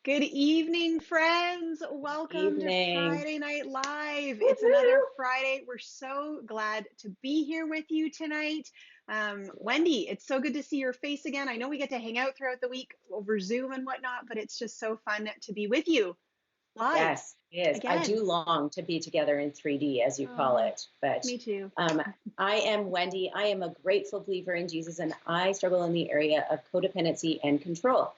Good evening, friends. Welcome to Evening. Friday Night Live. It's another Woohoo! Friday. We're so glad to be here with you tonight. Wendy, it's so good to see your face again. I know we get to hang out throughout the week over Zoom and whatnot, but it's just so fun to be with you live Yes, it is. I again. do long to be together in 3D, as you call Oh, it. But me too. um, I am Wendy. I am a grateful believer in Jesus, and I struggle in the area of codependency and control.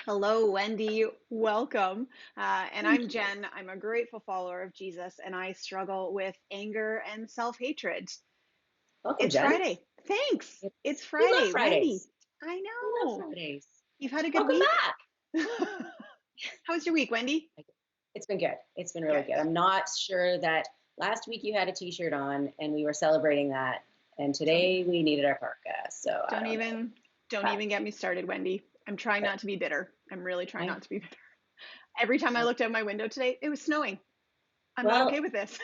Hello, Wendy. Welcome. And I'm Thank you. Jen. I'm a grateful follower of Jesus, and I struggle with anger and self-hatred. Welcome, It's Jen. Friday. Thanks. It's We love Friday. Wendy, Fridays. I We love know. Fridays. You've had a good Welcome week? back. How was your week, Wendy? It's been good. It's been really Good. good. I'm not sure that last week you had a T-shirt on, and we were celebrating that, and Don't today we needed our parka. So I don't don't know. even don't But, even get me started, Wendy. I'm trying but not to be bitter. I'm really trying I, not to be bitter. Every time I looked out my window today, it was snowing. I'm not okay well, with this.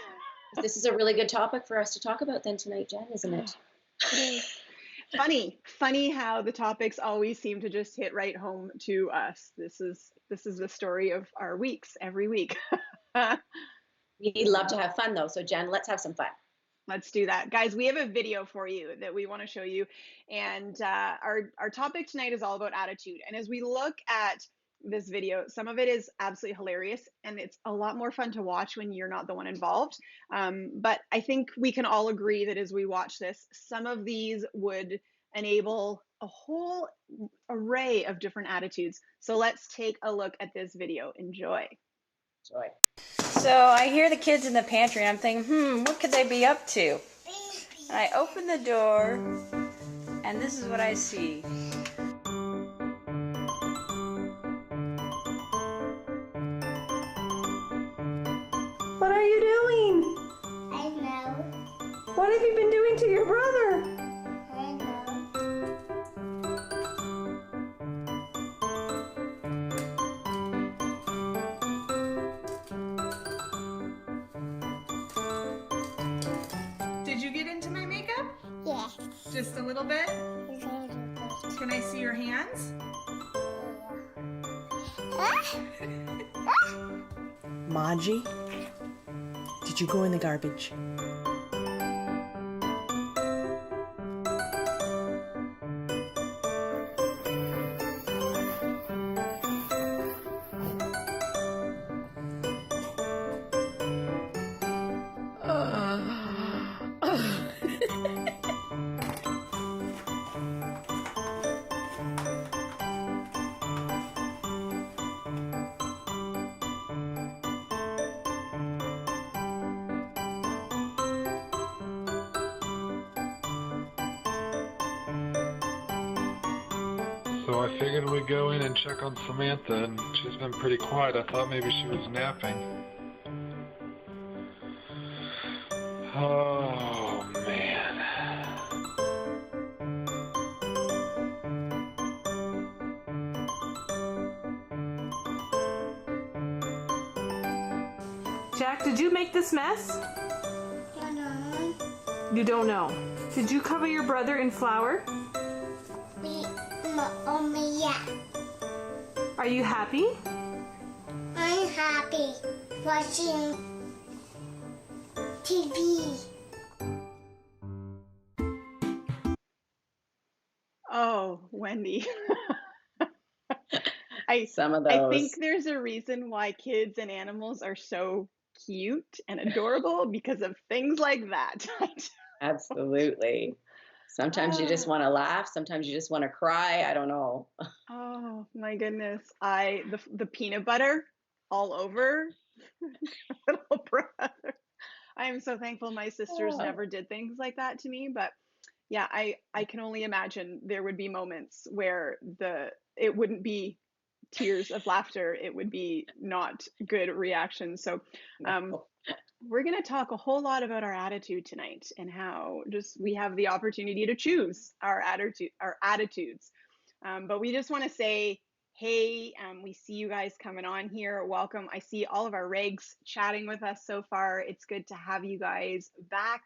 this is a really good topic for us to talk about then tonight, Jen, isn't Oh, it? it is. Funny how the topics always seem to just hit right home to us. This is the story of our weeks every week. We love to have fun though. So Jen, let's have some fun. Let's do that. Guys, we have a video for you that we want to show you. And our topic tonight is all about attitude. And as we look at this video, some of it is absolutely hilarious, and it's a lot more fun to watch when you're not the one involved. But I think we can all agree that as we watch this, some of these would enable a whole array of different attitudes. So let's take a look at this video. Enjoy. Joy. So I hear the kids in the pantry, and I'm thinking, what could they be up to? And I open the door, and this is what I see. What are you doing? I know. What have you been doing to your brother? I know. Did you get into my makeup? Yes. Just a little bit? Very good. Can I see your hands? Maji, did you go in the garbage? So I figured we'd go in and check on Samantha, and she's been pretty quiet. I thought maybe she was napping. Oh, man. Jack, did you make this mess? You know. You don't know. Did you cover your brother in flour? Only yeah. Are you happy? I'm happy watching TV. Oh, Wendy. I Some of I think those. there's a reason why kids and animals are so cute and adorable because of things like that. Absolutely. Sometimes you just Ah, want to laugh. Sometimes you just want to cry. I don't know. oh my goodness. The peanut butter all over little brother. I am so thankful my sisters Oh, never did things like that to me, but yeah, I can only imagine there would be moments where the it wouldn't be tears of laughter, it would be not good reactions. So um, no. we're going to talk a whole lot about our attitude tonight and how just we have the opportunity to choose our attitudes. But we just want to say, hey, we see you guys coming on here. Welcome. I see all of our regs chatting with us so far. It's good to have you guys back.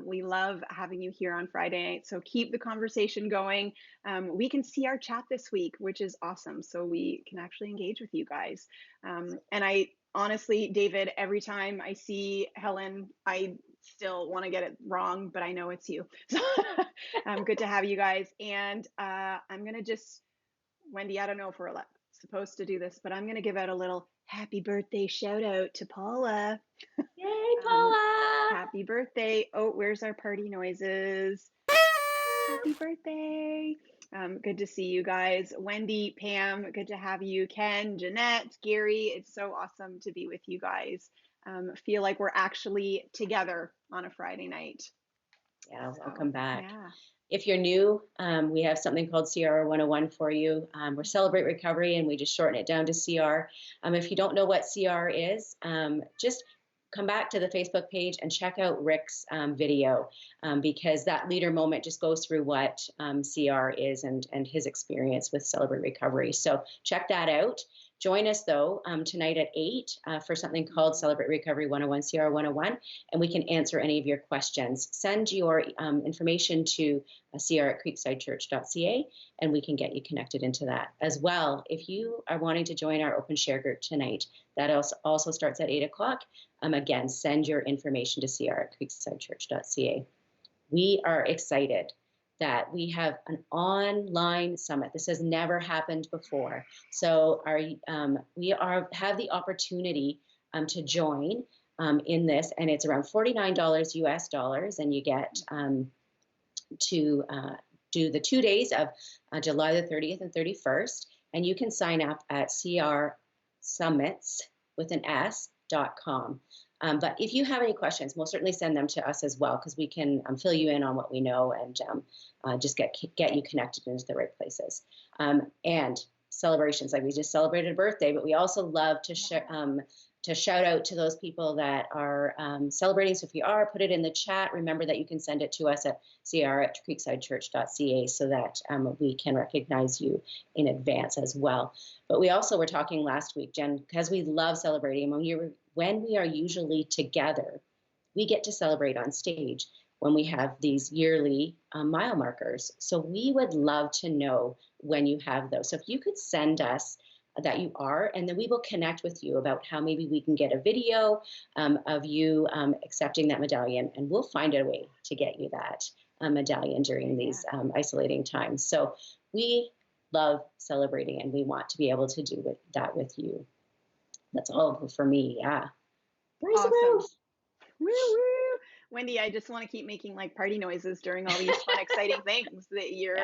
We love having you here on Friday night. So keep the conversation going. We can see our chat this week, which is awesome. So we can actually engage with you guys. And I honestly, David, every time I see Helen, I still want to get it wrong, but I know it's you. So good to have you guys. And I'm going to just, Wendy, I don't know if we're supposed to do this, but I'm going to give out a little happy birthday shout out to Paula. Yay, Paula! Happy birthday. Oh, where's our party noises? Happy birthday. Good to see you guys. Wendy, Pam, good to have you. Ken, Jeanette, Gary, it's so awesome to be with you guys. Feel like we're actually together on a Friday night. Yeah, welcome back. Yeah. If you're new, we have something called CR 101 for you. We're Celebrate Recovery, and we just shorten it down to CR. If you don't know what CR is, just come back to the Facebook page and check out Rick's video, because that leader moment just goes through what CR is and his experience with Celebrate Recovery. So check that out. Join us, though, tonight at 8 for something called Celebrate Recovery 101, CR 101, and we can answer any of your questions. Send your information to cr@creeksidechurch.ca, and we can get you connected into that. As well, if you are wanting to join our open share group tonight, that also starts at 8 o'clock. Again, send your information to cr@creeksidechurch.ca. We are excited that we have an online summit. This has never happened before. So we have the opportunity to join in this, and it's around $49 US dollars, and you get to do the 2 days of July the 30th and 31st, and you can sign up at crsummits.com. But if you have any questions, we'll certainly send them to us as well, because we can fill you in on what we know and just get you connected into the right places. And celebrations, like we just celebrated a birthday, but we also love to shout out to those people that are celebrating. So if you are, put it in the chat. Remember that you can send it to us at cr@creeksidechurch.ca so that we can recognize you in advance as well. But we also were talking last week, Jen, because we love celebrating. When we are usually together, we get to celebrate on stage when we have these yearly mile markers. So we would love to know when you have those. So if you could send us that you are, and then we will connect with you about how maybe we can get a video of you accepting that medallion, and we'll find a way to get you that medallion during these isolating times. So we love celebrating, and we want to be able to do that with you. That's all for me. Yeah. Awesome. Woo woo. Wendy, I just want to keep making like party noises during all these fun, exciting things that you're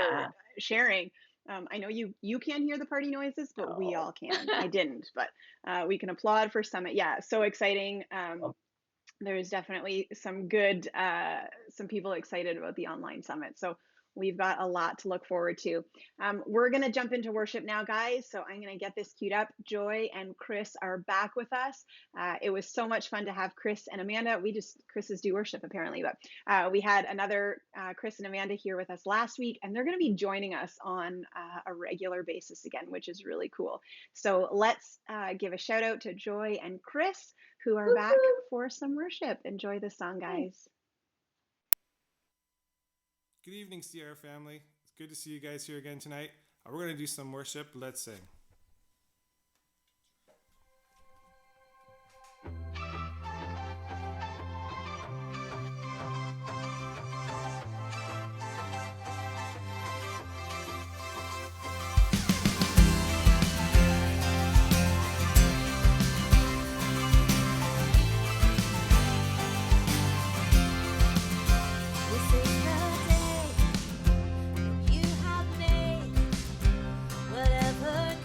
sharing. I know you can't hear the party noises, but we all can. I didn't, but we can applaud for Summit. Yeah, so exciting. There's definitely some people excited about the online summit. So we've got a lot to look forward to. We're going to jump into worship now, guys. So I'm going to get this queued up. Joy and Chris are back with us. It was so much fun to have Chris and Amanda. Chris's do worship apparently, but we had another Chris and Amanda here with us last week, and they're going to be joining us on a regular basis again, which is really cool. So let's give a shout out to Joy and Chris, who are back for some worship. Enjoy the song, guys. Good evening, Sierra family. It's good to see you guys here again tonight. We're going to do some worship. Let's sing. Whatever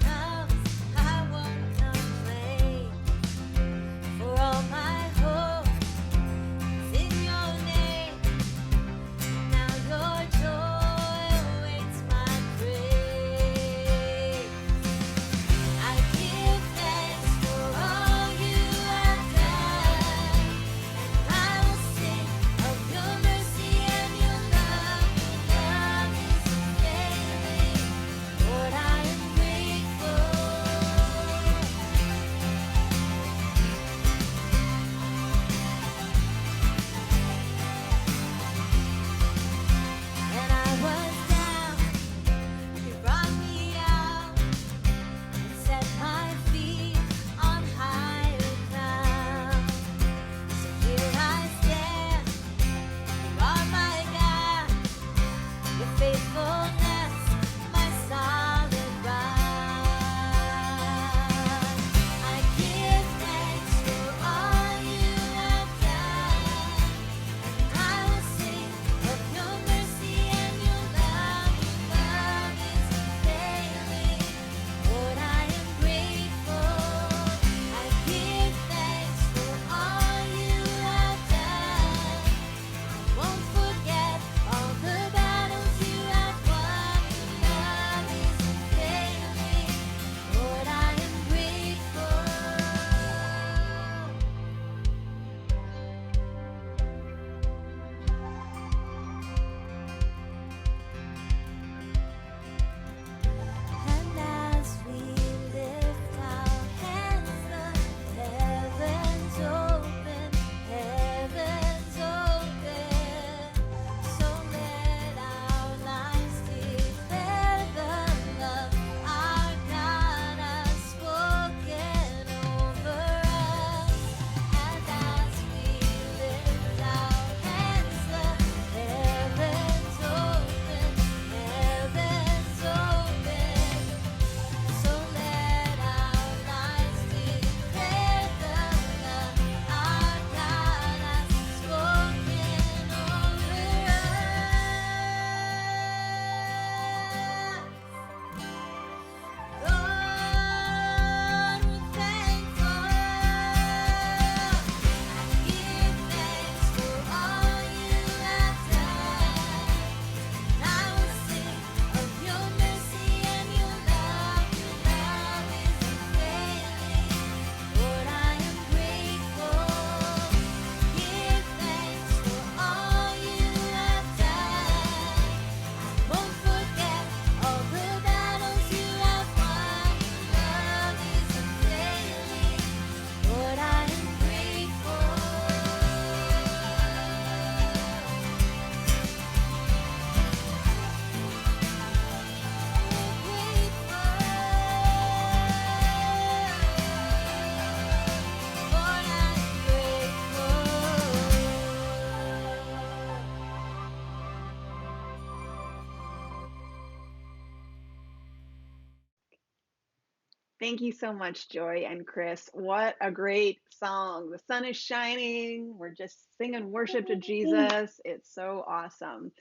Thank you so much, Joy and Chris. What a great song. The sun is shining. We're just singing worship to Jesus. It's so awesome.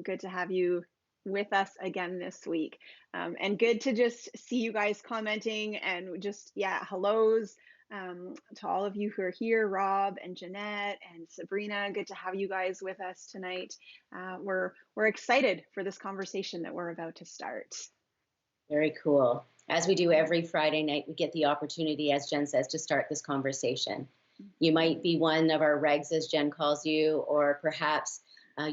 Good to have you with us again this week. And good to just see you guys commenting and just, yeah, hellos to all of you who are here, Rob and Jeanette and Sabrina. Good to have you guys with us tonight. We're excited for this conversation that we're about to start. Very cool. As we do every Friday night, we get the opportunity, as Jen says, to start this conversation. You might be one of our regs, as Jen calls you, or perhaps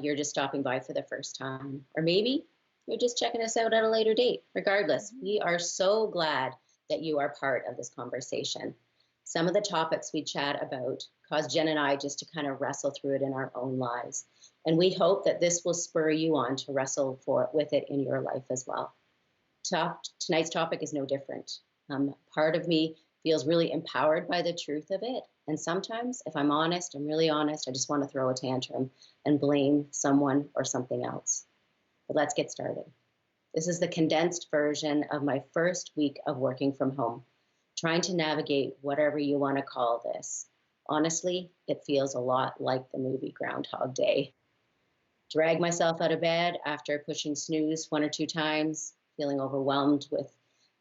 you're just stopping by for the first time. Or maybe you're just checking us out at a later date. Regardless, we are so glad that you are part of this conversation. Some of the topics we chat about cause Jen and I just to kind of wrestle through it in our own lives. And we hope that this will spur you on to wrestle with it in your life as well. Tonight's topic is no different. Part of me feels really empowered by the truth of it. And sometimes, if I'm honest, I'm really honest, I just want to throw a tantrum and blame someone or something else. But let's get started. This is the condensed version of my first week of working from home, trying to navigate whatever you want to call this. Honestly, it feels a lot like the movie Groundhog Day. Drag myself out of bed after pushing snooze 1 or 2 times, feeling overwhelmed with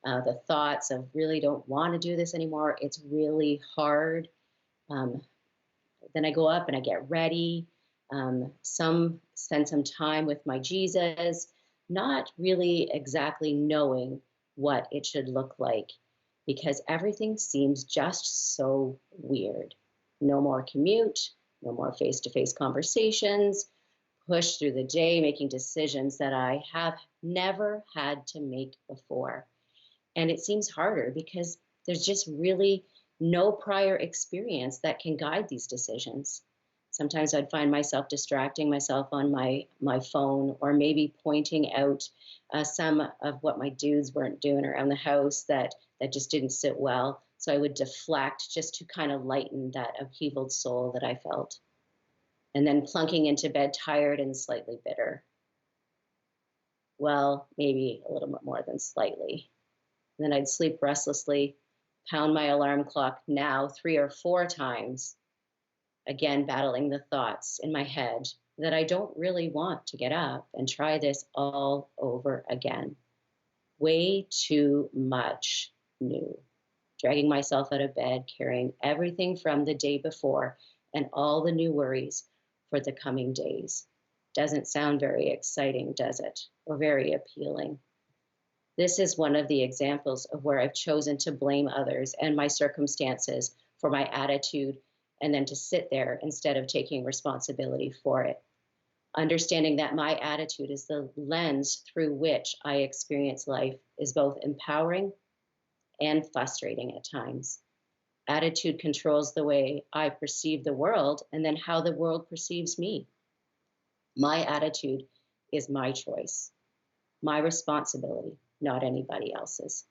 the thoughts of really don't want to do this anymore. It's really hard. Then I go up and I get ready. Spend some time with my Jesus, not really exactly knowing what it should look like because everything seems just so weird. No more commute, no more face-to-face conversations, push through the day making decisions that I have never had to make before. And it seems harder because there's just really no prior experience that can guide these decisions. Sometimes I'd find myself distracting myself on my phone or maybe pointing out some of what my dudes weren't doing around the house that just didn't sit well. So I would deflect just to kind of lighten that upheavaled soul that I felt. And then plunking into bed tired and slightly bitter. Well, maybe a little bit more than slightly. And then I'd sleep restlessly, pound my alarm clock now 3 or 4 times, again battling the thoughts in my head that I don't really want to get up and try this all over again. Way too much new. Dragging myself out of bed, carrying everything from the day before and all the new worries for the coming days. Doesn't sound very exciting, does it? Or very appealing. This is one of the examples of where I've chosen to blame others and my circumstances for my attitude and then to sit there instead of taking responsibility for it. Understanding that my attitude is the lens through which I experience life is both empowering and frustrating at times. Attitude controls the way I perceive the world and then how the world perceives me. My attitude is my choice, my responsibility, not anybody else's.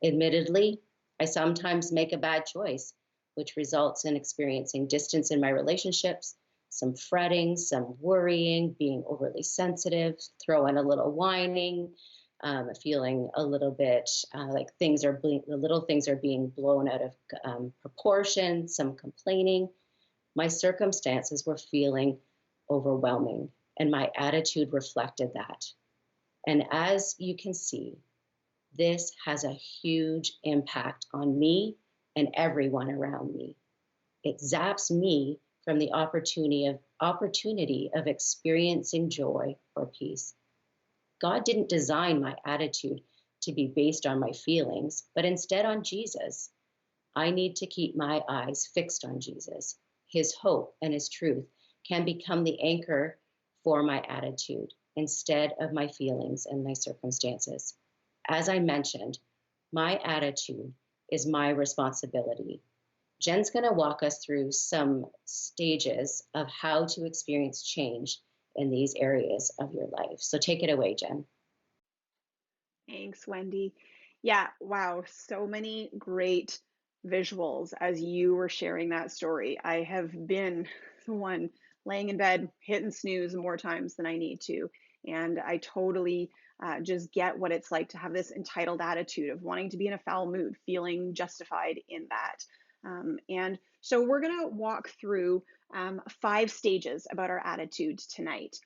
Admittedly, I sometimes make a bad choice, which results in experiencing distance in my relationships, some fretting, some worrying, being overly sensitive, throw in a little whining, feeling a little bit like the little things are being blown out of proportion, some complaining. My circumstances were feeling overwhelming, and my attitude reflected that. And as you can see, this has a huge impact on me and everyone around me. It zaps me from the opportunity of experiencing joy or peace. God didn't design my attitude to be based on my feelings, but instead on Jesus. I need to keep my eyes fixed on Jesus. His hope and his truth can become the anchor for my attitude instead of my feelings and my circumstances. As I mentioned, my attitude is my responsibility. Jen's going to walk us through some stages of how to experience change in these areas of your life. So take it away, Jen. Thanks, Wendy. Yeah, wow, so many great visuals as you were sharing that story. I have been the one laying in bed, hitting snooze more times than I need to. And I totally just get what it's like to have this entitled attitude of wanting to be in a foul mood, feeling justified in that. And so we're going to walk through 5 stages about our attitude tonight.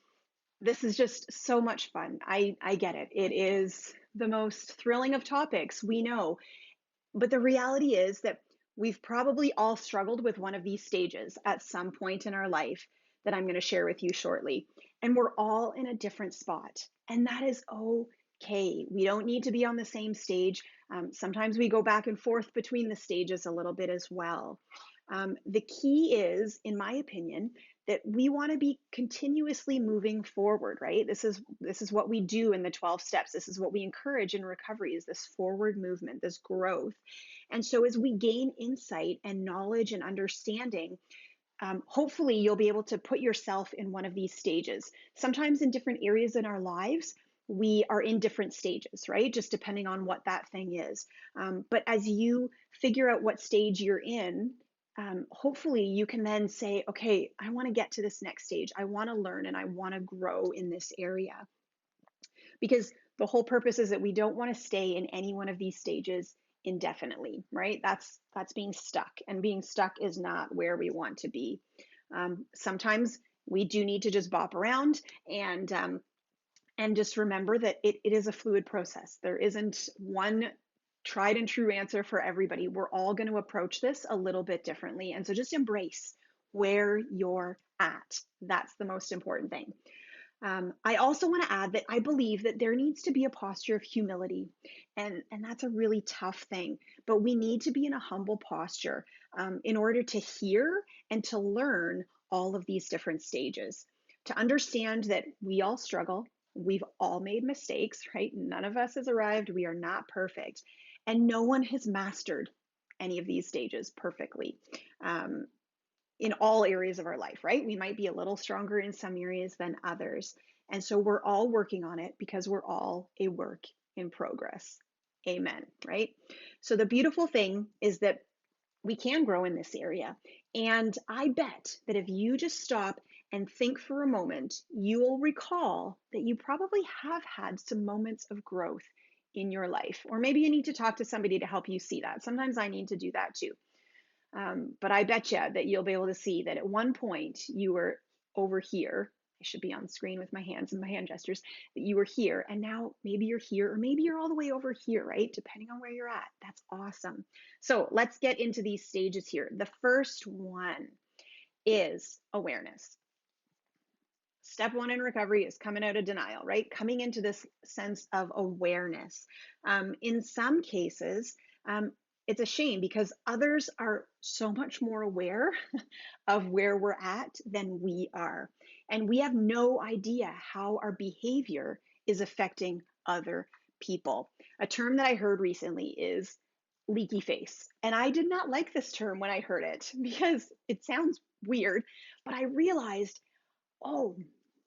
This is just so much fun. I get it. It is the most thrilling of topics, we know. But the reality is that we've probably all struggled with one of these stages at some point in our life that I'm going to share with you shortly. And we're all in a different spot. And that is okay. We don't need to be on the same stage. Sometimes we go back and forth between the stages a little bit as well. The key is, in my opinion, that we want to be continuously moving forward, right? This is what we do in the 12 steps. This is what we encourage in recovery, is this forward movement, this growth. And so as we gain insight and knowledge and understanding, hopefully you'll be able to put yourself in one of these stages. Sometimes in different areas in our lives, we are in different stages, right? Just depending on what that thing is. But as you figure out what stage you're in, hopefully you can then say, okay, I want to get to this next stage. I want to learn and I want to grow in this area. Because the whole purpose is that we don't want to stay in any one of these stages indefinitely, right? That's being stuck, and being stuck is not where we want to be. Sometimes we do need to just bop around and just remember that it is a fluid process. There isn't one tried and true answer for everybody. We're all going to approach this a little bit differently. And so just embrace where you're at. That's the most important thing. I also want to add that I believe that there needs to be a posture of humility, and that's a really tough thing, but we need to be in a humble posture in order to hear and to learn all of these different stages, to understand that we all struggle, we've all made mistakes, right? None of us has arrived, we are not perfect, and no one has mastered any of these stages perfectly. In all areas of our life, right? We might be a little stronger in some areas than others. And so we're all working on it because we're all a work in progress. Amen, right? So the beautiful thing is that we can grow in this area. And I bet that if you just stop and think for a moment, you will recall that you probably have had some moments of growth in your life. Or maybe you need to talk to somebody to help you see that. Sometimes I need to do that too. But I bet you that you'll be able to see that at one point you were over here. I should be on screen with my hands and my hand gestures, that you were here, and now maybe you're here, or maybe you're all the way over here, right? Depending on where you're at. That's awesome. So let's get into these stages here. The first one is awareness. Step 1 in recovery is coming out of denial, right? Coming into this sense of awareness. In some cases, it's a shame because others are so much more aware of where we're at than we are. And we have no idea how our behavior is affecting other people. A term that I heard recently is leaky face. And I did not like this term when I heard it because it sounds weird, but I realized, oh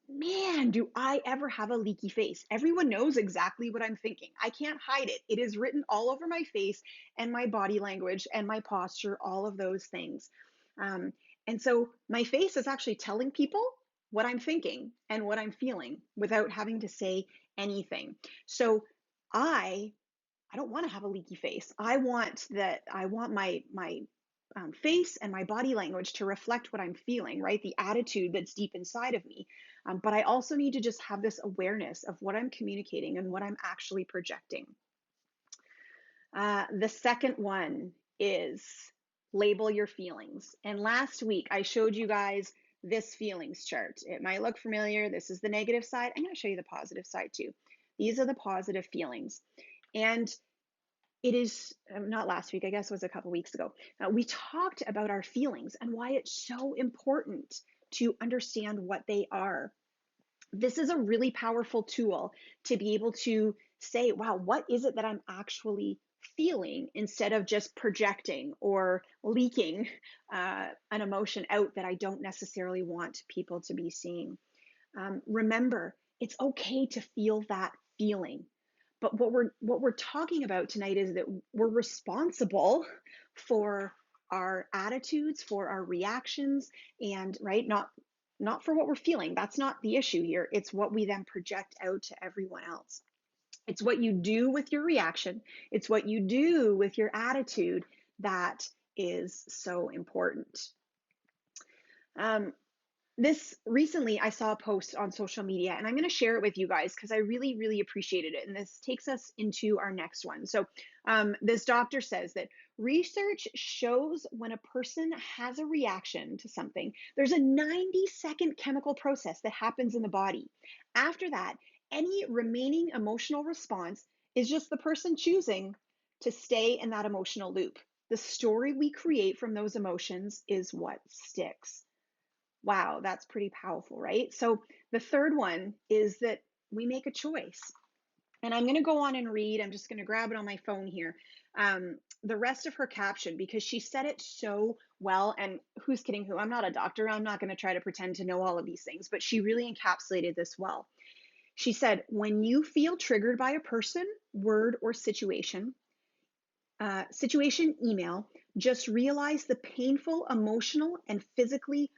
man, do I ever have a leaky face. Everyone knows exactly what I'm thinking. I can't hide it. It is written all over my face and my body language and my posture, all of those things. And so my face is actually telling people what I'm thinking and what I'm feeling without having to say anything. So I don't want to have a leaky face. I want my face and my body language to reflect what I'm feeling, right? The attitude that's deep inside of me. But I also need to just have this awareness of what I'm communicating and what I'm actually projecting. The second one is label your feelings. And last week I showed you guys this feelings chart. It might look familiar. This is the negative side. I'm going to show you the positive side too. These are the positive feelings. And it is not last week, I guess it was a couple weeks ago. We talked about our feelings and why it's so important to understand what they are. This is a really powerful tool to be able to say, wow, what is it that I'm actually feeling, instead of just projecting or leaking an emotion out that I don't necessarily want people to be seeing. Remember, it's okay to feel that feeling. But what we're talking about tonight is that we're responsible for our attitudes, for our reactions, and right, not for what we're feeling. That's not the issue here. It's what we then project out to everyone else. It's what you do with your reaction. It's what you do with your attitude that is so important. This recently, I saw a post on social media, and I'm going to share it with you guys because I really, really appreciated it. And this takes us into our next one. So, this doctor says that research shows when a person has a reaction to something, there's a 90-second chemical process that happens in the body. After that, any remaining emotional response is just the person choosing to stay in that emotional loop. The story we create from those emotions is what sticks. Wow, that's pretty powerful, right? So the third one is that we make a choice. And I'm going to go on and read, I'm just going to grab it on my phone here, the rest of her caption because she said it so well. And who's kidding who? I'm not a doctor. I'm not going to try to pretend to know all of these things, but she really encapsulated this well. She said, when you feel triggered by a person, word, or situation, email, just realize the painful emotional and physically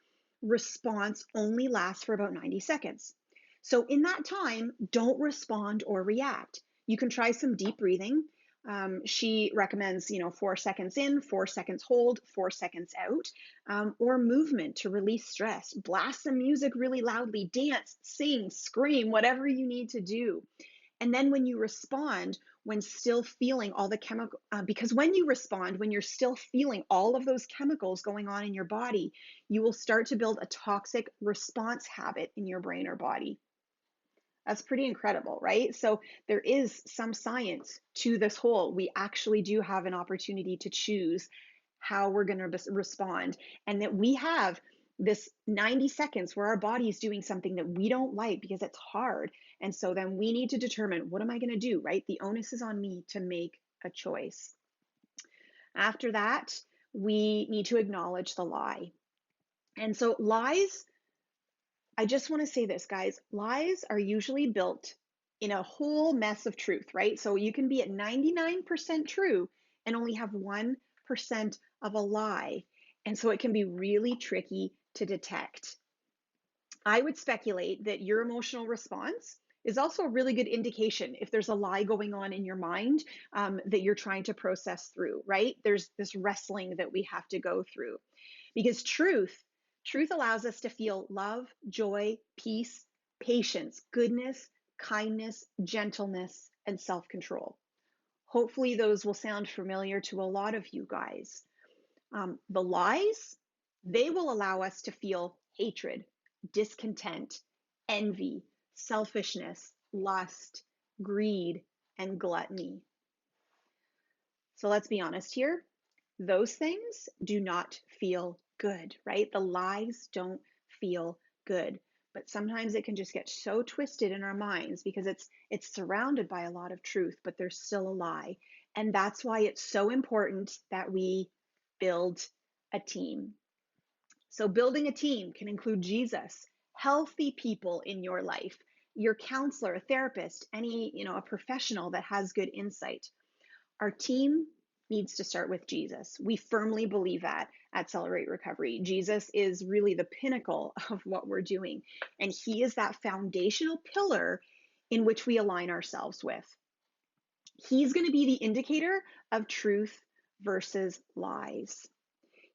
response only lasts for about 90 seconds. So in that time, don't respond or react. You can try some deep breathing. She recommends, 4 seconds in, 4 seconds hold, 4 seconds out, or movement to release stress. Blast some music really loudly, dance, sing, scream, whatever you need to do. And then when you respond, when still feeling all the chemical, because when you respond, when you're still feeling all of those chemicals going on in your body, you will start to build a toxic response habit in your brain or body. That's pretty incredible, right? So there is some science to this whole, we actually do have an opportunity to choose how we're going to respond, and that we have this 90 seconds where our body is doing something that we don't like because it's hard. And so then we need to determine, what am I going to do, right? The onus is on me to make a choice. After that, we need to acknowledge the lie. And so lies, I just want to say this, guys, lies are usually built in a whole mess of truth, right? So you can be at 99% true and only have 1% of a lie. And so it can be really tricky to detect. I would speculate that your emotional response is also a really good indication if there's a lie going on in your mind that you're trying to process through, right? There's this wrestling that we have to go through because truth allows us to feel love, joy, peace, patience, goodness, kindness, gentleness, and self-control. Hopefully those will sound familiar to a lot of you guys. The lies, they will allow us to feel hatred, discontent, envy, selfishness, lust, greed, and gluttony. So let's be honest here. Those things do not feel good, right? The lies don't feel good. But sometimes it can just get so twisted in our minds because it's surrounded by a lot of truth, but there's still a lie. And that's why it's so important that we build a team. So building a team can include Jesus, healthy people in your life, your counselor, a therapist, a professional that has good insight. Our team needs to start with Jesus. We firmly believe that at Celebrate Recovery. Jesus is really the pinnacle of what we're doing, and he is that foundational pillar in which we align ourselves with. He's going to be the indicator of truth versus lies.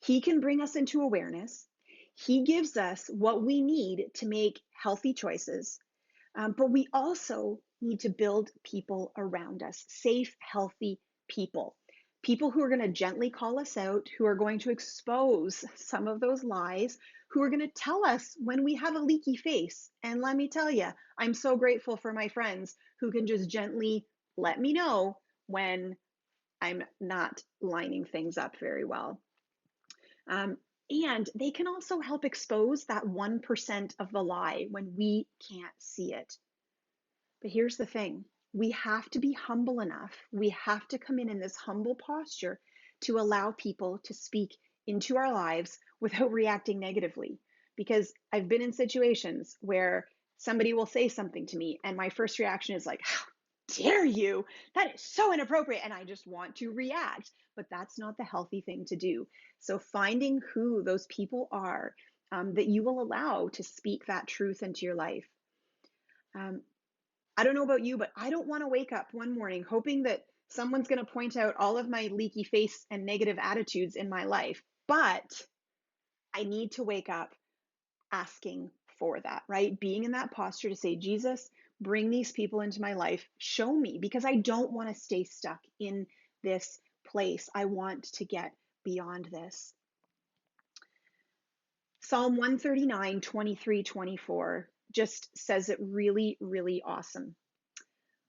He can bring us into awareness. He gives us what we need to make healthy choices, but we also need to build people around us, safe, healthy people. People who are going to gently call us out, who are going to expose some of those lies, who are going to tell us when we have a leaky face. And let me tell you, I'm so grateful for my friends who can just gently let me know when I'm not lining things up very well. And they can also help expose that 1% of the lie when we can't see it. But here's the thing. We have to be humble enough. We have to come in this humble posture to allow people to speak into our lives without reacting negatively. Because I've been in situations where somebody will say something to me and my first reaction is like, how dare you? That is so inappropriate. And I just want to react. But that's not the healthy thing to do. So finding who those people are that you will allow to speak that truth into your life. I don't know about you, but I don't want to wake up one morning hoping that someone's going to point out all of my leaky face and negative attitudes in my life. But I need to wake up asking for that, right? Being in that posture to say, Jesus, bring these people into my life. Show me, because I don't want to stay stuck in this place. I want to get beyond this. Psalm 139, 23, 24 just says it really, really awesome.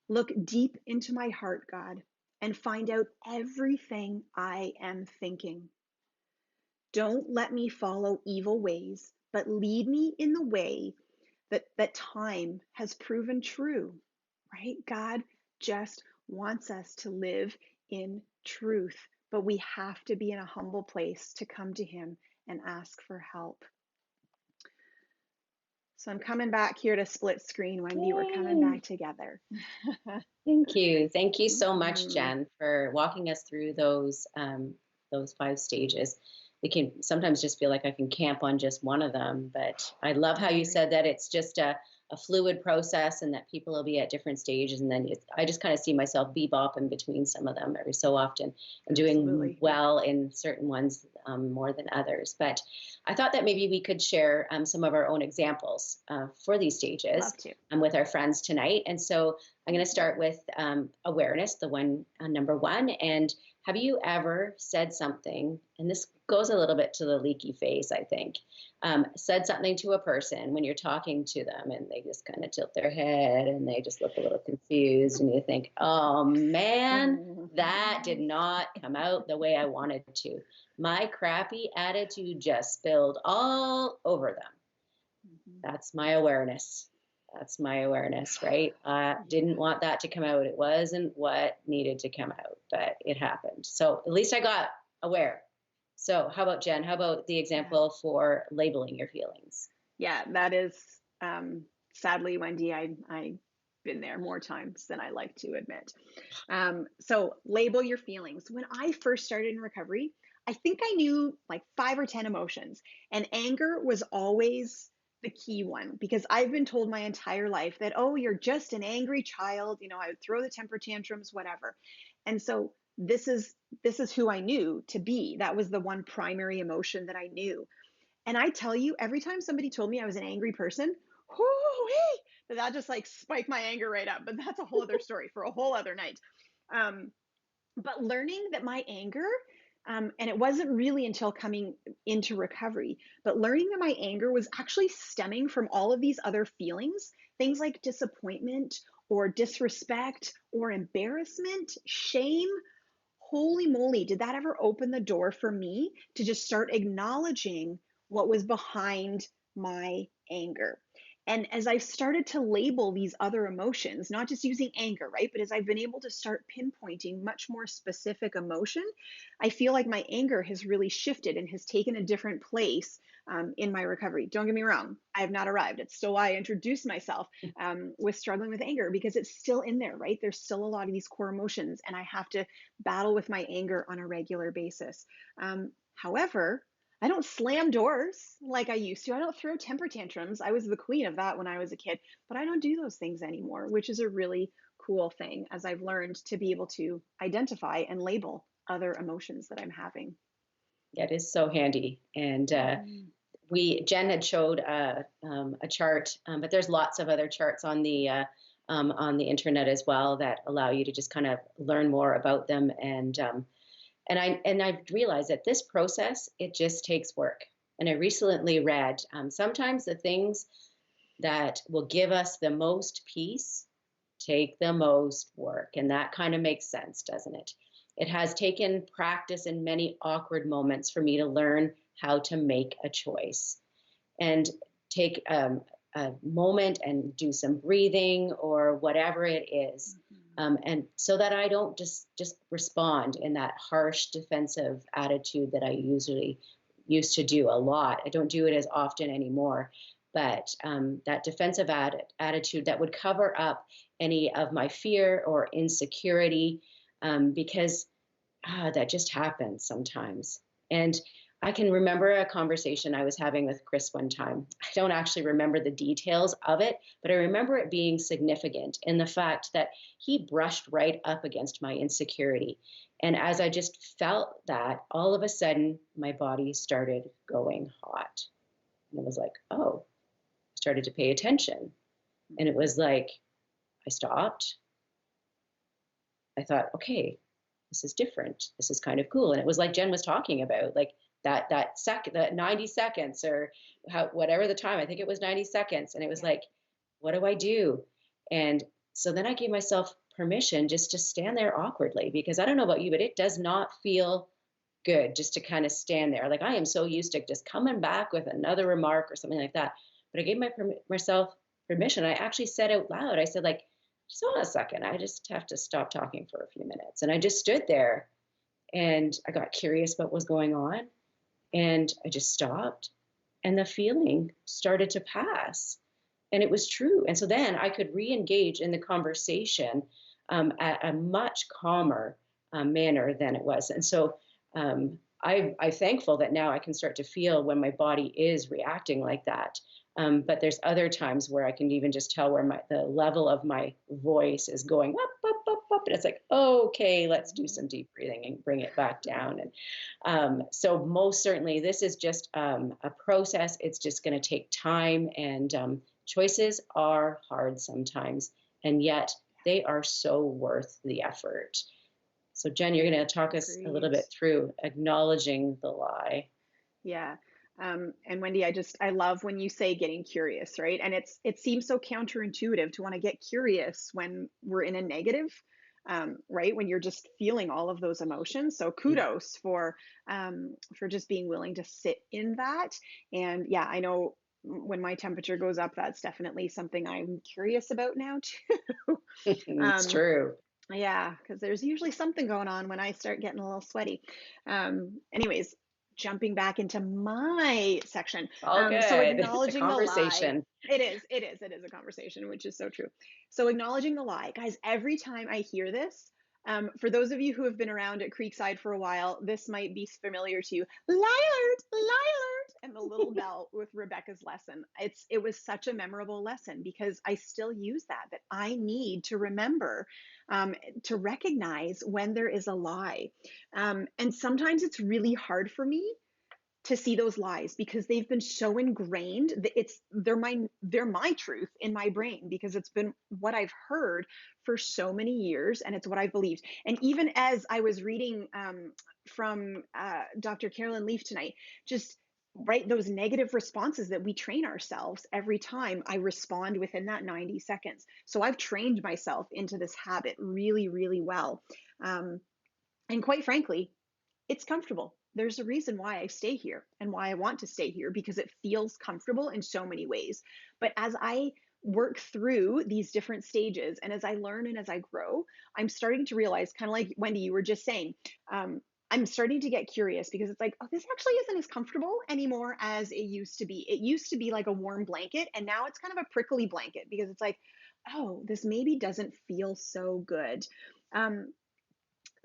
Look deep into my heart, God, and find out everything I am thinking. Don't let me follow evil ways, but lead me in the way that time has proven true, right? God just wants us to live in truth, but we have to be in a humble place to come to him and ask for help. So I'm coming back here to split screen, Wendy. Yay. We're coming back together. Thank you. Thank you so much, Mhm. Jen, for walking us through those 5 stages. It can sometimes just feel like I can camp on just one of them, but I love how you said that it's just a fluid process and that people will be at different stages. And then I just kind of see myself bebopping between some of them every so often and doing Absolutely. well in certain ones more than others. But I thought that maybe we could share some of our own examples for these stages Love to. with our friends tonight. And so I'm going to start with awareness, the one number 1. And have you ever said something, and this goes a little bit to the leaky face, I think, said something to a person when you're talking to them and they just kind of tilt their head and they just look a little confused and you think, oh man, that did not come out the way I wanted to. My crappy attitude just spilled all over them. That's my awareness. That's my awareness, right? I didn't want that to come out. It wasn't what needed to come out, but it happened. So at least I got aware. So how about Jen? How about the example for labeling your feelings? Yeah, that is sadly, Wendy, I've been there more times than I like to admit. So label your feelings. When I first started in recovery, I think I knew like 5 or 10 emotions, and anger was always the key one, because I've been told my entire life that, oh, you're just an angry child. You know, I would throw the temper tantrums, whatever. And so this is who I knew to be. That was the one primary emotion that I knew. And I tell you, every time somebody told me I was an angry person, that just like spiked my anger right up. But that's a whole other story for a whole other night. But learning that my anger, and it wasn't really until coming into recovery, but learning that my anger was actually stemming from all of these other feelings, things like disappointment or disrespect or embarrassment, shame. Holy moly, did that ever open the door for me to just start acknowledging what was behind my anger? And as I've started to label these other emotions, not just using anger, right? But as I've been able to start pinpointing much more specific emotion, I feel like my anger has really shifted and has taken a different place in my recovery. Don't get me wrong, I have not arrived. It's still why I introduced myself with struggling with anger, because it's still in there, right? There's still a lot of these core emotions, and I have to battle with my anger on a regular basis. However, I don't slam doors like I used to. I don't throw temper tantrums. I was the queen of that when I was a kid, but I don't do those things anymore, which is a really cool thing as I've learned to be able to identify and label other emotions that I'm having. That is so handy. And Jen had showed a chart, but there's lots of other charts on the internet as well that allow you to just kind of learn more about them. And I've realized that this process, it just takes work. And I recently read, sometimes the things that will give us the most peace take the most work. And that kind of makes sense, doesn't it? It has taken practice and many awkward moments for me to learn how to make a choice and take a moment and do some breathing or whatever it is. And so that I don't just respond in that harsh defensive attitude that I usually used to do a lot. I don't do it as often anymore, but that defensive attitude that would cover up any of my fear or insecurity, because that just happens sometimes. And I can remember a conversation I was having with Chris one time. I don't actually remember the details of it, but I remember it being significant in the fact that he brushed right up against my insecurity. And as I just felt that, all of a sudden, my body started going hot. And it was like, oh, I started to pay attention. And it was like, I stopped. I thought, okay, this is different. This is kind of cool. And it was like Jen was talking about, like that 90 seconds or whatever the time, I think it was 90 seconds. And it was like, what do I do? And so then I gave myself permission just to stand there awkwardly, because I don't know about you, but it does not feel good just to kind of stand there. Like I am so used to just coming back with another remark or something like that. But I gave myself permission. I actually said out loud, I said, like, just hold on a second. I just have to stop talking for a few minutes. And I just stood there and I got curious about what was going on. And I just stopped and the feeling started to pass. And it was true. And so then I could re-engage in the conversation at a much calmer manner than it was. And so I'm thankful that now I can start to feel when my body is reacting like that. But there's other times where I can even just tell where the level of my voice is going up, up, up, up. And it's like, okay, let's do some deep breathing and bring it back down. And so most certainly this is just a process. It's just going to take time, and choices are hard sometimes, and yet they are so worth the effort. So Jen, you're going to talk us a little bit through acknowledging the lie. Yeah. And Wendy, I love when you say getting curious, right? And it seems so counterintuitive to want to get curious when we're in a negative, right? When you're just feeling all of those emotions. So kudos for just being willing to sit in that. And yeah, I know when my temperature goes up, that's definitely something I'm curious about now too. It's true. Yeah, because there's usually something going on when I start getting a little sweaty. Anyways, jumping back into my section. All good. So It's a acknowledging the lie. conversation. It is a conversation, which is so true. So acknowledging the lie, guys, every time I hear this, for those of you who have been around at Creekside for a while, this might be familiar to you. Liard, liard, and the little bell with Rebecca's lesson. It was such a memorable lesson because I still use that I need to remember to recognize when there is a lie. And sometimes it's really hard for me to see those lies because they've been so ingrained that they're my truth in my brain because it's been what I've heard for so many years and it's what I believed. And even as I was reading from Dr. Carolyn Leaf tonight, just right, those negative responses that we train ourselves every time I respond within that 90 seconds. So I've trained myself into this habit really, really well. And quite frankly, it's comfortable. There's a reason why I stay here and why I want to stay here because it feels comfortable in so many ways. But as I work through these different stages and as I learn and as I grow, I'm starting to realize, kind of like Wendy, you were just saying, I'm starting to get curious because it's like, oh, this actually isn't as comfortable anymore as it used to be. It used to be like a warm blanket, and now it's kind of a prickly blanket because it's like, oh, this maybe doesn't feel so good.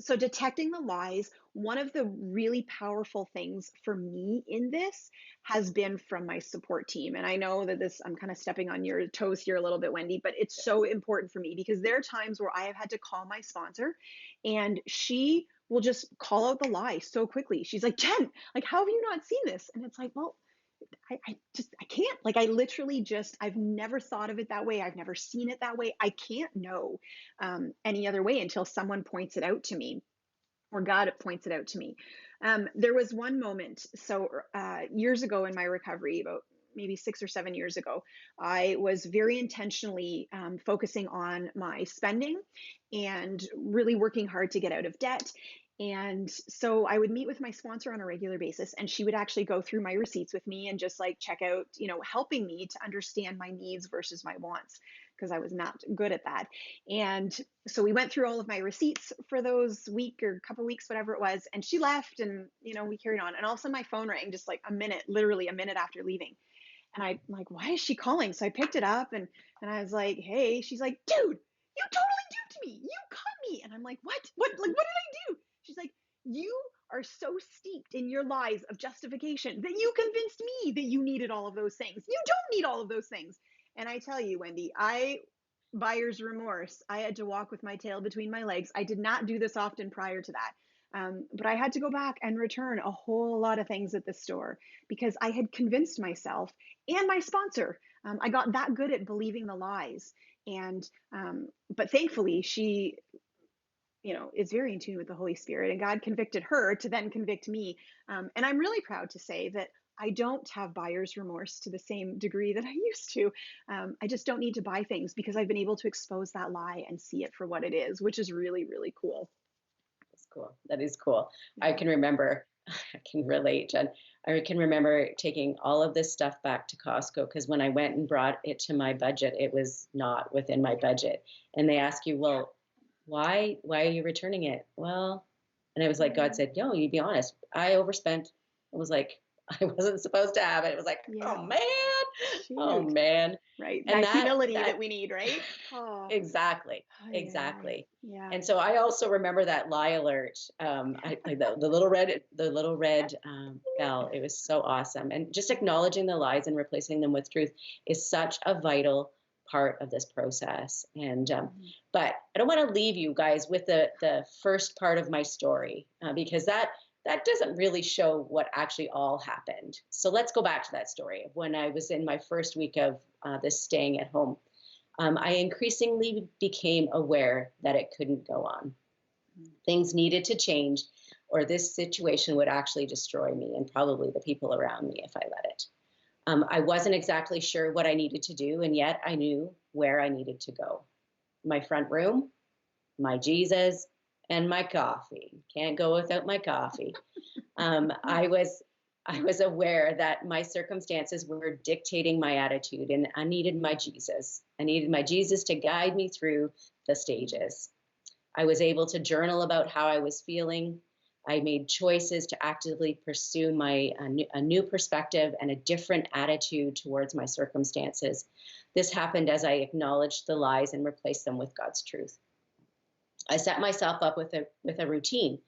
So detecting the lies, one of the really powerful things for me in this has been from my support team. And I know that I'm kind of stepping on your toes here a little bit, Wendy, but it's so important for me because there are times where I have had to call my sponsor and she will just call out the lie so quickly. She's like, Jen, like, how have you not seen this? And it's like, well, I can't, like, I literally I've never thought of it that way. I've never seen it that way. I can't know any other way until someone points it out to me or God points it out to me. There was one moment, so years ago in my recovery, about maybe 6 or 7 years ago, I was very intentionally focusing on my spending and really working hard to get out of debt. And so I would meet with my sponsor on a regular basis, and she would actually go through my receipts with me and just like check out, helping me to understand my needs versus my wants, because I was not good at that. And so we went through all of my receipts for those week or couple weeks, whatever it was. And she left and, we carried on. And all of a sudden my phone rang just like literally a minute after leaving. And I'm like, why is she calling? So I picked it up and I was like, hey, she's like, dude, you totally duped me. You caught me. And I'm like, what? Like, what did I do? She's like, you are so steeped in your lies of justification that you convinced me that you needed all of those things. You don't need all of those things. And I tell you, Wendy, buyer's remorse. I had to walk with my tail between my legs. I did not do this often prior to that. But I had to go back and return a whole lot of things at the store because I had convinced myself and my sponsor. I got that good at believing the lies. And, but thankfully, she, is very in tune with the Holy Spirit, and God convicted her to then convict me. And I'm really proud to say that I don't have buyer's remorse to the same degree that I used to. I just don't need to buy things because I've been able to expose that lie and see it for what it is, which is really, really cool. That's cool. That is cool. Yeah. I can remember, I can relate, Jen. I can remember taking all of this stuff back to Costco because when I went and brought it to my budget, it was not within my budget. And they ask you, well, why are you returning it? Well, and I was like, God said, no, you be honest. I overspent. It was like, I wasn't supposed to have it. It was like, Yeah. oh man, oh Shoot. man. Right. And that humility that we need, right? Oh. Exactly. Oh, yeah. Exactly. Yeah. And so I also remember that lie alert, the little red bell. It was so awesome. And just acknowledging the lies and replacing them with truth is such a vital part of this process. And but I don't want to leave you guys with the first part of my story because that doesn't really show what actually all happened. So let's go back to that story of when I was in my first week of this staying at home. I increasingly became aware that it couldn't go on. Things needed to change, or this situation would actually destroy me and probably the people around me if I let it. I wasn't exactly sure what I needed to do, and yet I knew where I needed to go. My front room, my Jesus, and my coffee. Can't go without my coffee. I was aware that my circumstances were dictating my attitude, and I needed my Jesus. I needed my Jesus to guide me through the stages. I was able to journal about how I was feeling. I made choices to actively pursue a new perspective and a different attitude towards my circumstances. This happened as I acknowledged the lies and replaced them with God's truth. I set myself up with a routine.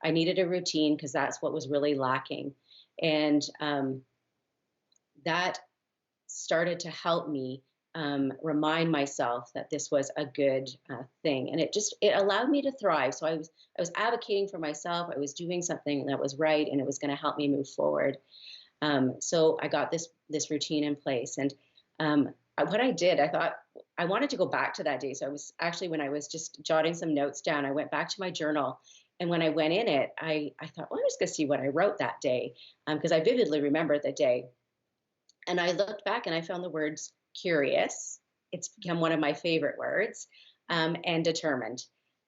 I needed a routine because that's what was really lacking. And that started to help me remind myself that this was a good thing. And it allowed me to thrive. So I was advocating for myself. I was doing something that was right, and it was going to help me move forward. So I got this routine in place. And what I did, I thought I wanted to go back to that day. So I was actually, when I was just jotting some notes down, I went back to my journal. And when I went in it, I thought, well, I'm just going to see what I wrote that day, because I vividly remember the day. And I looked back and I found the words curious. It's become one of my favorite words, and determined.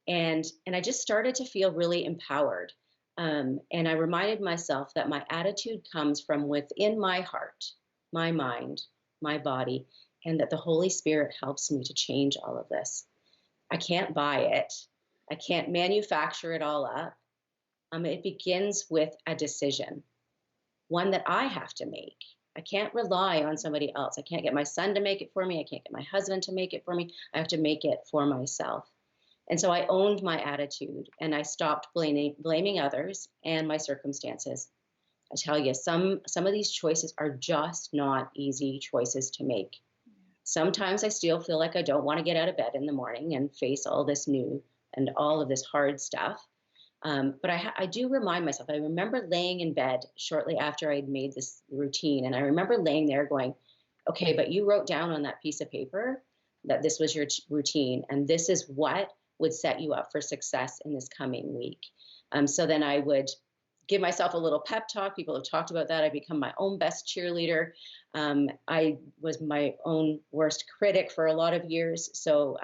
And I just started to feel really empowered. And I reminded myself that my attitude comes from within my heart, my mind, my body, and that the Holy Spirit helps me to change all of this. I can't buy it. I can't manufacture it all up. It begins with a decision, one that I have to make. I can't rely on somebody else. I can't get my son to make it for me. I can't get my husband to make it for me. I have to make it for myself. And so I owned my attitude, and I stopped blaming others and my circumstances. I tell you, some of these choices are just not easy choices to make. Sometimes I still feel like I don't want to get out of bed in the morning and face all this new and all of this hard stuff. But I do remind myself, I remember laying in bed shortly after I'd made this routine. And I remember laying there going, okay, but you wrote down on that piece of paper that this was your routine. And this is what would set you up for success in this coming week. So then I would give myself a little pep talk. People have talked about that. I become my own best cheerleader. I was my own worst critic for a lot of years. So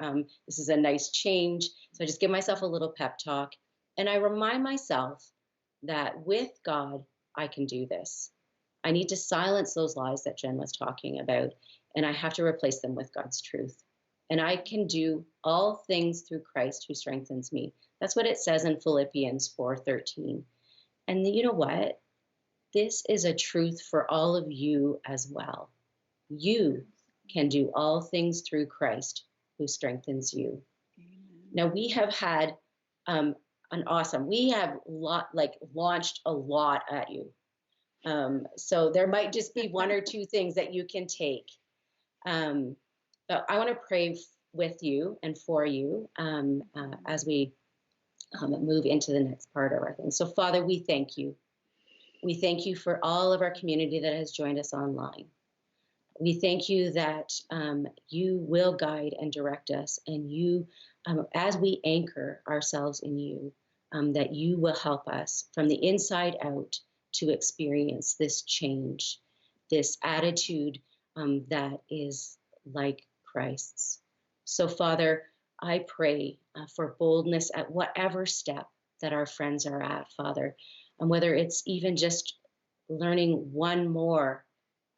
this is a nice change. So I just give myself a little pep talk. And I remind myself that with God, I can do this. I need to silence those lies that Jen was talking about, and I have to replace them with God's truth. And I can do all things through Christ who strengthens me. That's what it says in Philippians 4:13. And you know what? This is a truth for all of you as well. You can do all things through Christ who strengthens you. Now, we have had an awesome. We have launched a lot at you. So there might just be one or two things that you can take. But I want to pray with you and for you as we move into the next part of our thing. So Father, we thank you. We thank you for all of our community that has joined us online. We thank you that you will guide and direct us, and you, as we anchor ourselves in you, that you will help us from the inside out to experience this change, this attitude that is like Christ's. So, Father, I pray for boldness at whatever step that our friends are at, Father, and whether it's even just learning one more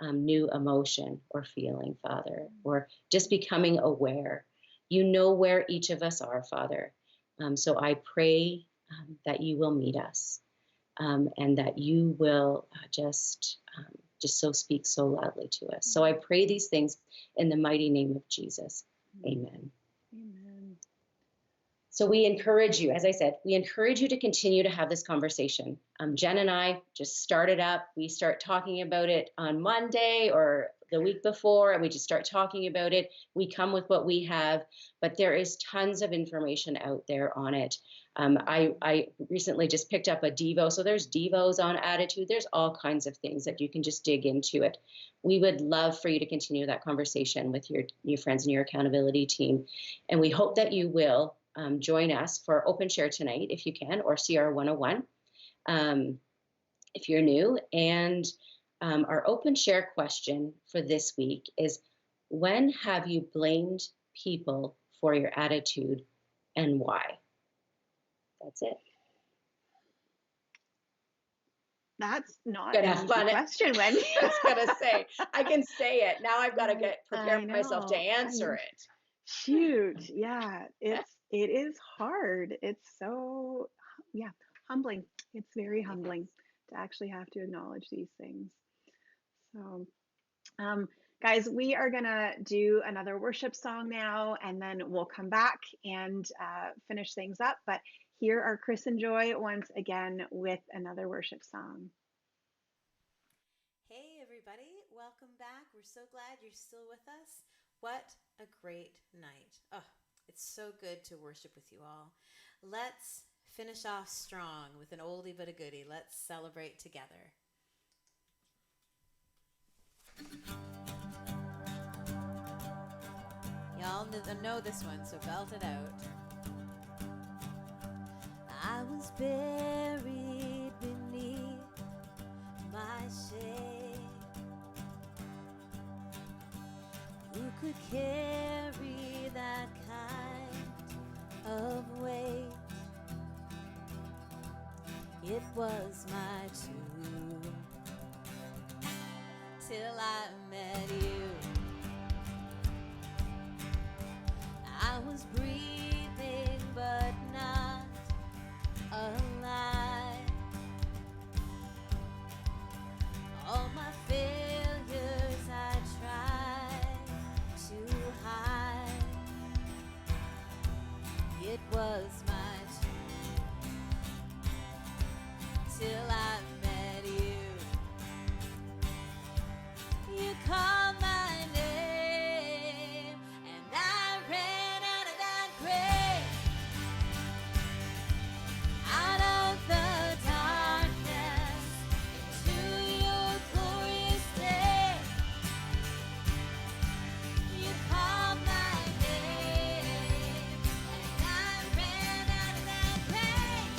new emotion or feeling, Father, or just becoming aware. You know where each of us are, Father. So I pray that you will meet us and that you will just so speak so loudly to us. So I pray these things in the mighty name of Jesus. Amen. Amen. So we encourage you, as I said, we encourage you to continue to have this conversation. Jen and I just started up. We start talking about it on Monday or the week before, and we just start talking about it. We come with what we have, but there is tons of information out there on it. I recently just picked up a Devo. So there's Devos on attitude. There's all kinds of things that you can just dig into it. We would love for you to continue that conversation with your friends and your accountability team. And we hope that you will join us for Open Share tonight, if you can, or CR 101, if you're new. And our Open Share question for this week is, when have you blamed people for your attitude and why? That's it. That's not Gonna an have easy fun. question, Wendy. I was gonna say, I can say it. Now I've got to prepare myself to answer it. Shoot. Yeah. It is hard. It's so, yeah, humbling. It's very humbling to actually have to acknowledge these things. So, guys, we are gonna do another worship song now, and then we'll come back and finish things up. But here are Chris and Joy once again with another worship song. Hey everybody, welcome back. We're so glad you're still with us. What a great night. Oh, it's so good to worship with you all. Let's finish off strong with an oldie but a goodie. Let's celebrate together. Y'all know this one, so belt it out. I was buried beneath my shade. Who could carry that kind of weight? It was my tomb till I met you. I was breathing but not alive. All my failures I tried to hide. It was my truth till I met you. You called my name and I ran out of that grave, out of the darkness into your glorious day. You called my name and I ran out of that grave,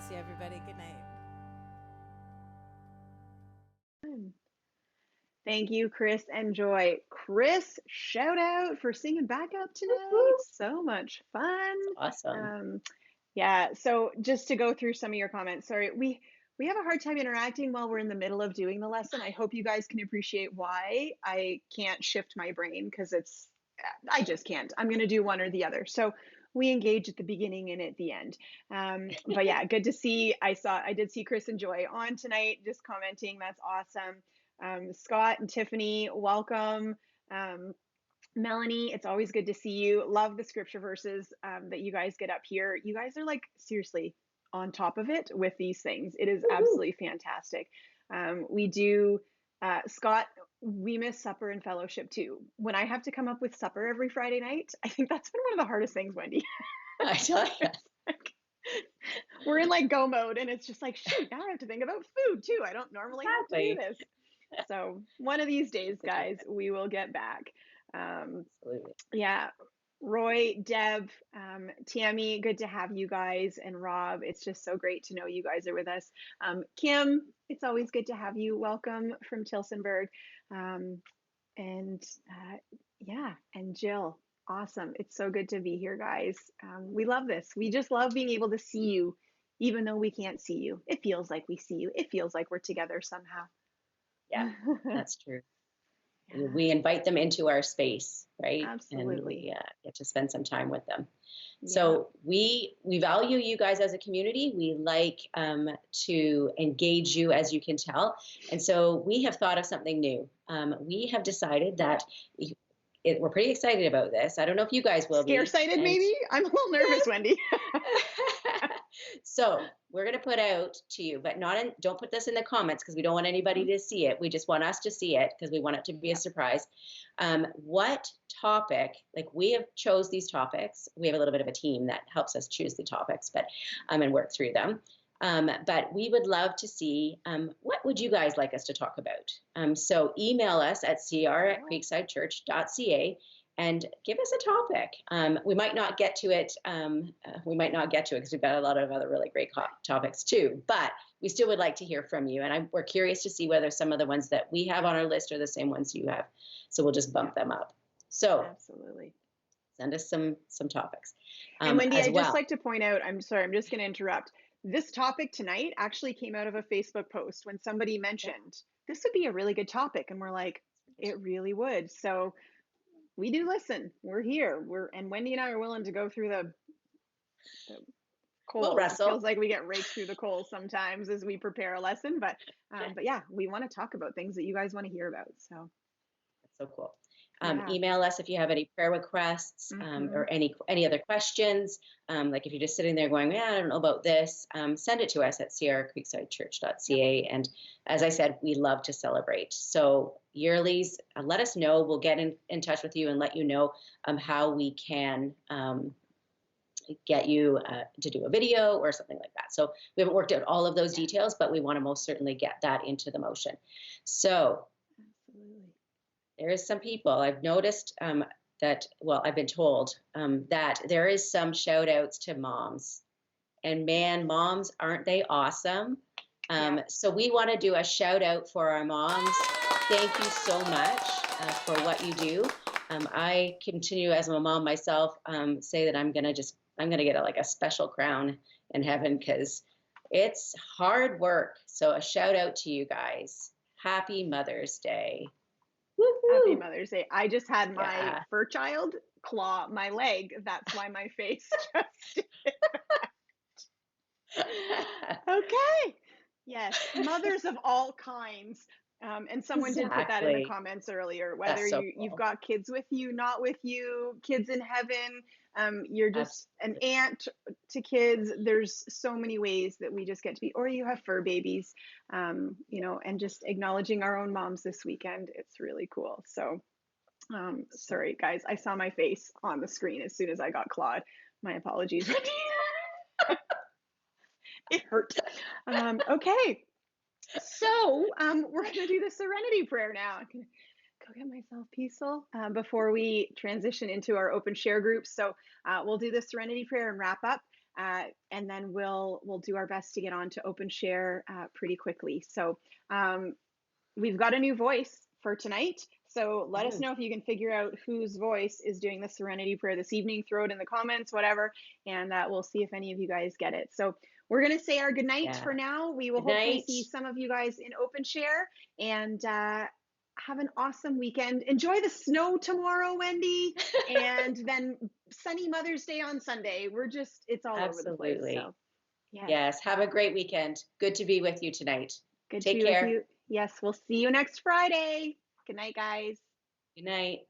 bless you, everybody. Good night. Thank you, Chris and Joy. Chris, shout out for singing backup tonight. So much fun. Awesome. Yeah, so just to go through some of your comments, sorry, we have a hard time interacting while we're in the middle of doing the lesson. I hope you guys can appreciate why I can't shift my brain because I just can't. I'm going to do one or the other. So we engage at the beginning and at the end. But yeah, good to see. I did see Chris and Joy on tonight, just commenting. That's awesome. Scott and Tiffany, welcome. Melanie, it's always good to see you. Love the scripture verses that you guys get up here. You guys are like seriously on top of it with these things. It is absolutely fantastic. We do, Scott, we miss supper and fellowship too. When I have to come up with supper every Friday night, I think that's been one of the hardest things, Wendy. I tell you. We're in like go mode and it's just like, shoot, now I have to think about food too. I don't normally have to do this. So one of these days, guys, we will get back. Absolutely. Yeah. Roy, Deb, Tammy, good to have you guys, and Rob. It's just so great to know you guys are with us. Kim, it's always good to have you. Welcome from Tilsonburg. And yeah, and Jill, awesome. It's so good to be here, guys. We love this. We just love being able to see you, even though we can't see you. It feels like we see you. It feels like we're together somehow. Yeah, that's true. Yeah, We invite them into our space, right? absolutely. And we get to spend some time with them. Yeah. So we value you guys as a community. We like to engage you, as you can tell. And so we have thought of something new. We have decided that we're pretty excited about this. I don't know if you guys will be. Scare-sighted, maybe? I'm a little nervous, Wendy. So we're going to put out to you, but don't put this in the comments because we don't want anybody to see it. We just want us to see it because we want it to be a surprise. What topic, like we have chose these topics. We have a little bit of a team that helps us choose the topics, but and work through them. But we would love to see what would you guys like us to talk about. So email us at cr@creeksidechurch.ca and give us a topic. We might not get to it. We might not get to it because we've got a lot of other really great topics too. But we still would like to hear from you. And we're curious to see whether some of the ones that we have on our list are the same ones you have. So we'll just bump them up. So absolutely. Send us some topics. And Wendy, I'd just like to point out, I'm sorry, I'm just going to interrupt. This topic tonight actually came out of a Facebook post when somebody mentioned this would be a really good topic. And we're like, it really would. So we do listen. We're here. And Wendy and I are willing to go through the coals. We'll wrestle. It feels like we get raked through the coals sometimes as we prepare a lesson. But yeah, we want to talk about things that you guys want to hear about. So that's so cool. Email us if you have any prayer requests or any other questions. Like if you're just sitting there going, yeah, I don't know about this, send it to us at crcreeksidechurch.ca. And as I said, we love to celebrate. So yearlies, let us know. We'll get in touch with you and let you know how we can get you to do a video or something like that. So we haven't worked out all of those details, but we want to most certainly get that into the motion. So there is some people I've noticed I've been told that there is some shout outs to moms, and man, moms, aren't they awesome? So we want to do a shout out for our moms. Thank you so much for what you do. I continue as a mom myself, say that I'm going to get a special crown in heaven because it's hard work. So a shout out to you guys. Happy Mother's Day. Woo-hoo. Happy Mother's Day. I just had my fur child claw my leg. That's why my face just okay. Yes. Mothers of all kinds. And someone did put that in the comments earlier, whether you've got kids with you, not with you, kids in heaven, you're just an aunt to kids. There's so many ways that we just get to be, or you have fur babies, and just acknowledging our own moms this weekend. It's really cool. So, sorry guys, I saw my face on the screen as soon as I got clawed. My apologies. It hurt. Okay. So we're going to do the serenity prayer now. I'm going to go get myself peaceful before we transition into our open share groups. So we'll do the serenity prayer and wrap up. and then we'll do our best to get on to open share pretty quickly. So we've got a new voice for tonight. So let us know if you can figure out whose voice is doing the Serenity Prayer this evening. Throw it in the comments, whatever, and we'll see if any of you guys get it. So we're going to say our good night for now. We will Good hopefully night. see some of you guys in open share, and have an awesome weekend. Enjoy the snow tomorrow, Wendy, and then sunny Mother's Day on Sunday. It's all over the place. Absolutely. So Yes. Have a great weekend. Good to be with you tonight. good to Take be with care. you. Yes, we'll see you next Friday. Good night, guys. Good night.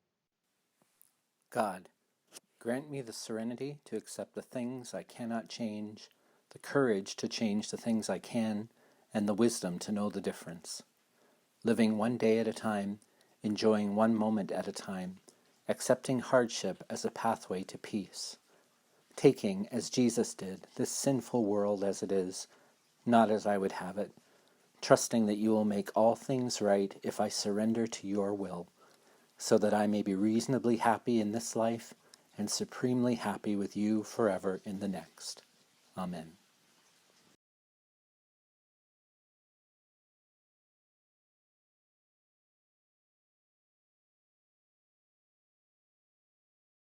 God, grant me the serenity to accept the things I cannot change, the courage to change the things I can, and the wisdom to know the difference. Living one day at a time, enjoying one moment at a time, accepting hardship as a pathway to peace. Taking, as Jesus did, this sinful world as it is, not as I would have it, trusting that you will make all things right if I surrender to your will, so that I may be reasonably happy in this life and supremely happy with you forever in the next. Amen.